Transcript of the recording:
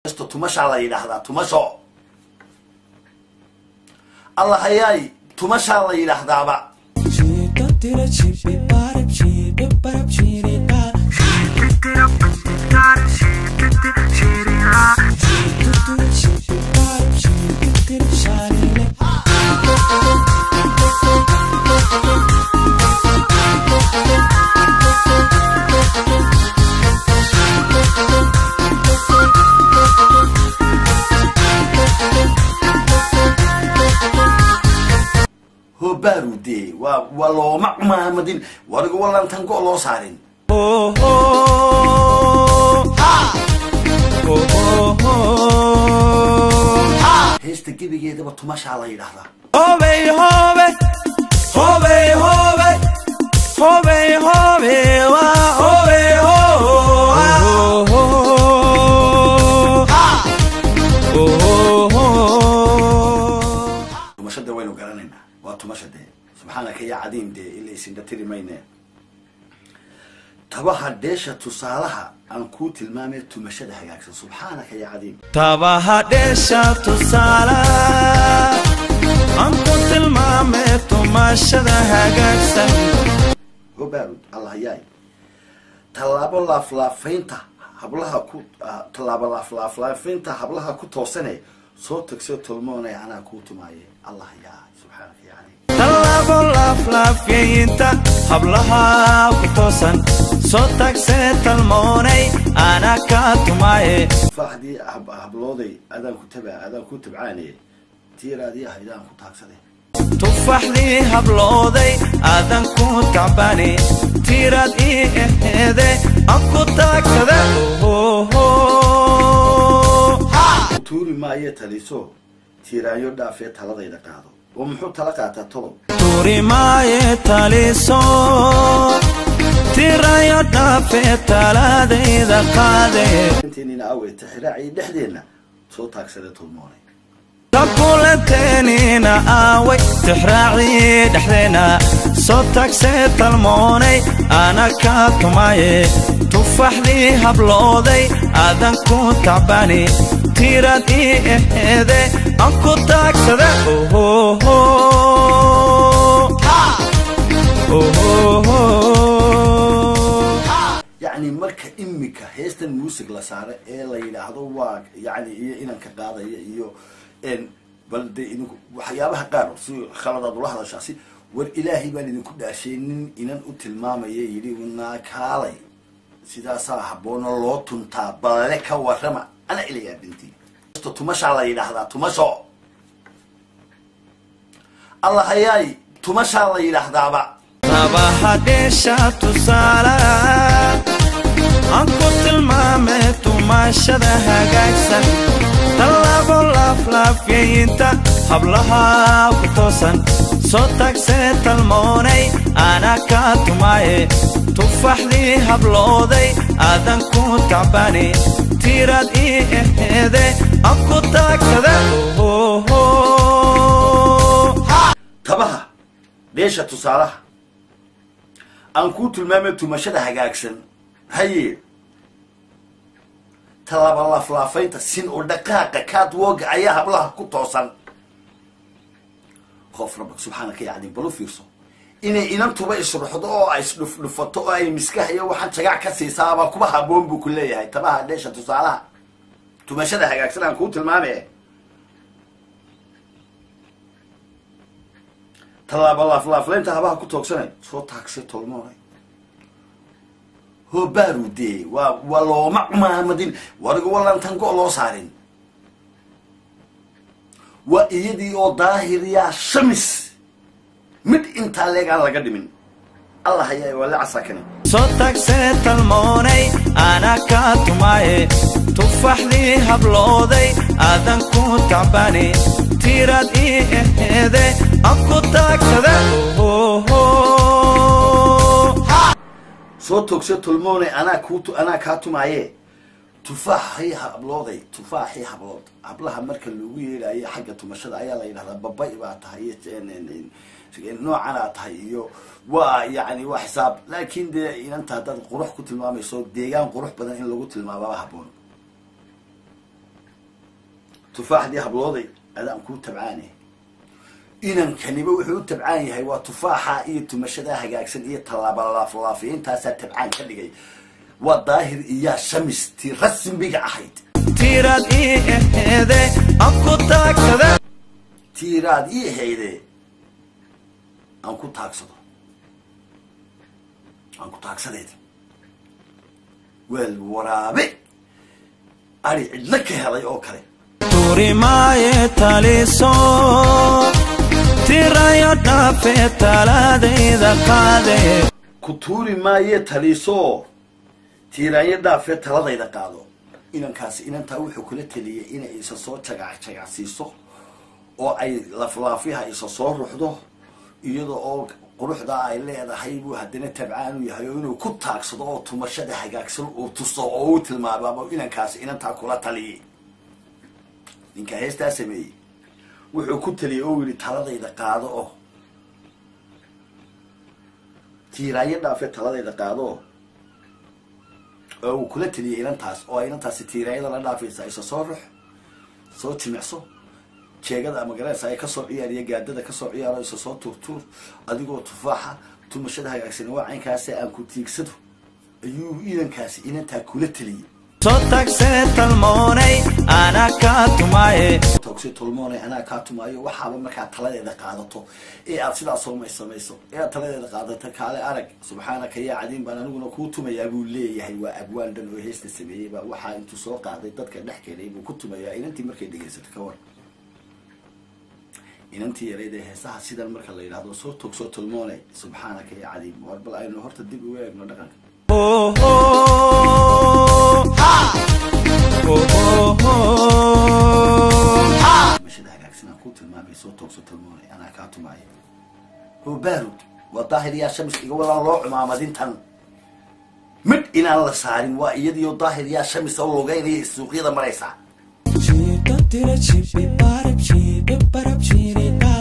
esto tumasha la yiraahdaa tumasho Allah hayay tumasha la yiraahdaaba بارودي والله مع مدين ورجع والله أنت نقول الله صارين هيش تجيبي كده بتمشي على يرحلا هوبي هوبي هوبي هوبي هوبي هوبي وهوبي تمشي ده وين وقرننا وتمشي ده سبحانك يا عديم ده اللي سندتري ماينه تباها ديشة تصالحها أنكوت المامي تمشي ده حقاك سبحانك يا عديم تباها ديشة تصالح أنكوت المامي تمشي ده حقاك هو بارود الله ياي تلاب الله فلافينتا hablaha ku talaaba laaflaaflaafinta hablaha ku toosanay soo tagso tolmoonay ana ku tumaaye Allah ya subhanahu yani talaaba laaflaafinta hablaha ku toosan soo tagso tolmoonay ana ka tumaaye faxdi hablooday adan ku tabcaanay tiiraadii haydaan ku taagsaday tufaxdi hablooday adan ku tabani tiiraadii eede aku taagsaday tuuri maaye taliso tiiraayo dhaafee taladayda qaado oo muxuu tala qaataa tolob tuuri maaye taliso tiiraayo dhaafee taladayda qaade intiina awey tixraaci dhexdeena soo taagsaday tolmoonay تقولتنينا آوي تحراعي دحدينا صوتك سيت الموني أنا كاتماي تفح لي هبلودي أذن كنت تعباني تيرتي إهدي أنكو تاكسد يعني مركا إمك هيست الموسيقى لسارة إيه ليلة هذا واق يعني إيه إنك قاعدة إيه إن بلدي إنه وحيابها قارو سو خالد عبد الله الشخصي والإلهي بلدي كل شيء إن أتل ماما يجري وناك علي سيدا صاحبنا الله تنتا بالك ورما أنا إلي يا بنتي تمشي على يلحظة تمشي الله هياي تمشي على يلحظة بقى صباح ديشة تصالح أنكو تلمامي تمشي ذا جاكسن طلبوا لافلافينتا hablaha ku toosan soo tagse talmoonay ana ka tumaaye tufaxdii hablooday adan ku tacbani tiirad eede aku taagsada tabaha deesha tusaalaha aan ku tilmaamay tumashada hagaagsan haye talaaba laaflaafaynta sin oo dhaqaaqa kaad wooga ayaa hablaha ku toosan خوف ربك سبحانك يا عديم بلو فيرسو إني إنتوا يشرحوا أو يشرفوا أي مسكها وحن شجع كسي صعبة كبها بومب كلية هاي تبعها ليش تصالح تمشي ده حاجة أكثر عن كوت المامي طلع بالله فلان تهبها كوت أكثر صوت تاكسي تلموني هو بارودي والله مع مدين ورجع والله أنت نقول الله صارين وإيدي أو ظاهر يا شمس مد أنت عليك على قدمين الله هي ولا عساكني صوتك سيت الموني أنا كاتماي تفح لي هبلودي أذن كنت تعباني تيراد إيدي أكو تاكسد صوتك سيت الموني أنا كاتماي تفاحي حبلودي تفاحي حبلود حبلها مركل لويل أي حاجة تمشي أي لا يلها بابا يبقى تهيئ نوع أنا تهيئه ويعني وحساب لكن ده إن أنت هذا قروح كتل ما ميسود ديجان قروح بدن إن لو قتل ما بابا حبون تفاح دي هبلوضي هذا أنكو تبعاني إنن كنيبه وحو تبعاني هاي وتفاحة إيه تمشدها هجاكسن إيه طلاب الله تاسا تبعان كدقي والظاهر إياه شمس ترسم بيقع حيد تيراد إيه هذا أنكو تاكسده تيراد إيه هيدا أنكو تاكسده والورابي أري عدلك هذا أوكري توري ماي تاليسو تيرايا دافي تالادي دقادي كتوري ماي تاليسو تيرايا دافي تالادي دقادو إنن كاسي إنن تاوحو كل تليه إن إيسا سو تشاقع سيسو oo ay laflaafiha isa soo ruxdo iyadoo oo quruxda ay leedahay buu hadana tabcaan u yahay inuu ku taagsado oo tumashada hagaagsan oo tuso oo tilmaamo inankaas inanta kula taliye ninka heesta sameeyay wuxuu ku taliyay oo yiri taladayda qaado oo tiiraayada dhaafay taladayda qaado oo kula taliyay inantaas oo inantaas tiiraayada la dhaafaysa isa soo rux soo jimicso sheegada ama galaysa ay ka soo ciyaariyo gaadada ka soo ciyaaro isa soo turtur adigoo tufaaxa tumashada hagaagsan waa caynkaas aan ku tiigsado ayuu idankaasi inanta kula taliyay soo taagse talmoonay ana ka tumaye waxaaba markaa taladeeda qaadato ee aad sidaas soo samayso ee taladeeda qaadato kaale arag subxaanaka yaa cadiin baan aniguna ku tumayaa buu leeyahay waa abwaan dhan oo heesta sameeyay baa waxa intuu soo qaaday dadka dhex keenay buu ku tumayaa inantii markay dhageysato ka war inantii yareed ee heesaha sidan marka la yiraahdo soo togso tulmoonay subxaanaka yaa cadiin war bal aynu horta dib u eegno dhaqanka مشهد هاكسنا كوتل ما بيصوت وصوت الموني أنا كاتو معي هو بارد والظاهر يا شمس يقول الله مع مدينة مد إن الله صارين وإيدي الظاهر يا شمس أو غيري السوق هذا مريسا Tira chipi para chipi para chirita.